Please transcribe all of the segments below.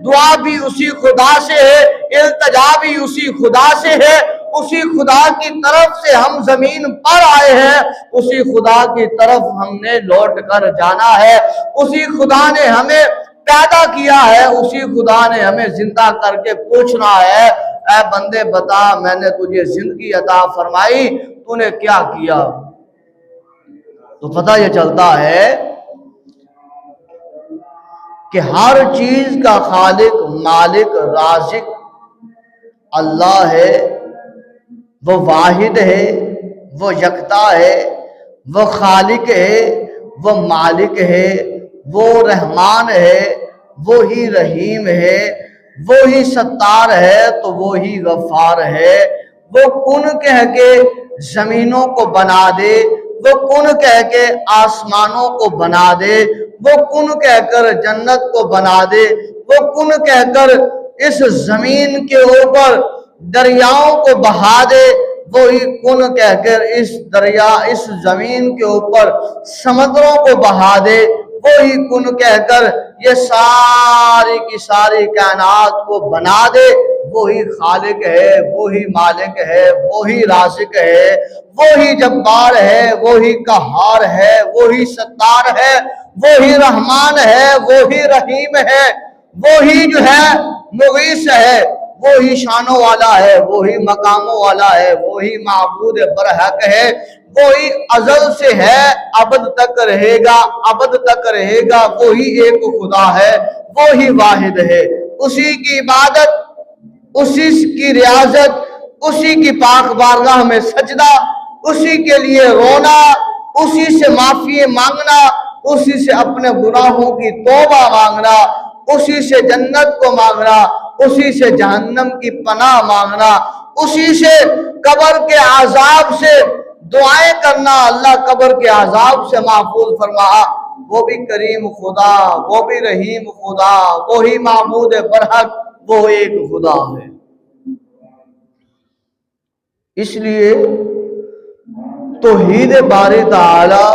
دعا بھی اسی خدا سے ہے، التجا بھی اسی خدا سے ہے، اسی خدا کی طرف سے ہم زمین پر آئے ہیں، اسی خدا کی طرف ہم نے لوٹ کر جانا ہے، اسی خدا نے ہمیں پیدا کیا ہے، اسی خدا نے ہمیں زندہ کر کے پوچھنا ہے، اے بندے بتا میں نے تجھے زندگی عطا فرمائی، تو نے کیا کیا؟ تو پتہ یہ چلتا ہے کہ ہر چیز کا خالق، مالک، رازق اللہ ہے، وہ واحد ہے، وہ یکتا ہے، وہ خالق ہے، وہ مالک ہے، وہ رحمان ہے، وہی رحیم ہے، وہی ستار ہے تو وہی غفار ہے، وہ کن کہہ کے زمینوں کو بنا دے، وہ کن کہہ کے آسمانوں کو بنا دے، وہ کن کہہ کر جنت کو بنا دے، وہ کن کہہ کر اس زمین کے اوپر دریاؤں کو بہا دے، وہی کن کہہ کر اس زمین کے اوپر سمندروں کو بہا دے، وہی کن کہہ کر یہ ساری کی ساری کائنات کو بنا دے، وہی خالق ہے، وہی مالک ہے، وہی رازق ہے، وہی جبار ہے، وہی قہار ہے، وہی ستار ہے، وہی رحمان ہے، وہی رحیم ہے، وہی جو ہے مغیث ہے، وہی شانوں والا ہے، وہی مقاموں والا ہے، وہی معبود برحق ہے، وہی ازل سے ہے، ابد تک رہے گا، ابد تک رہے گا، وہی ایک خدا ہے، وہی واحد ہے، اسی کی عبادت، اسی کی ریاضت، اسی کی پاک بارگاہ میں سجدہ، اسی کے لیے رونا، اسی سے معافی مانگنا، اسی سے اپنے گناہوں کی توبہ مانگنا، اسی سے جنت کو مانگنا، اسی سے جہنم کی پناہ مانگنا، اسی سے قبر کے عذاب سے دعائیں کرنا، اللہ قبر کے عذاب سے محفوظ فرما، وہ بھی کریم خدا، وہ بھی رحیم خدا، وہی معبود برحق، وہ ایک خدا ہے۔ اس لیے توحید باری تعالی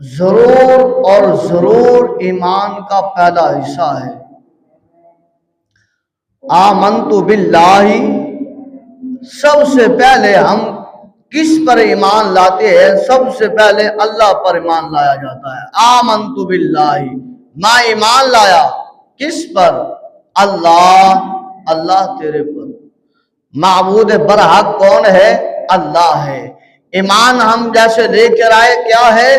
ضرور اور ضرور ایمان کا پہلا حصہ ہے۔ آمنت باللہ، سب سے پہلے ہم کس پر ایمان لاتے ہیں؟ سب سے پہلے اللہ پر ایمان لایا جاتا ہے۔ آمنت باللہ، میں ایمان لایا کس پر؟ اللہ تیرے پر۔ معبود برحق کون ہے؟ اللہ ہے۔ ایمان ہم جیسے لے کر آئے کیا ہے؟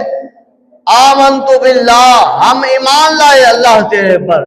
آمنت باللہ، ہم ایمان لائے اللہ تیرے پر۔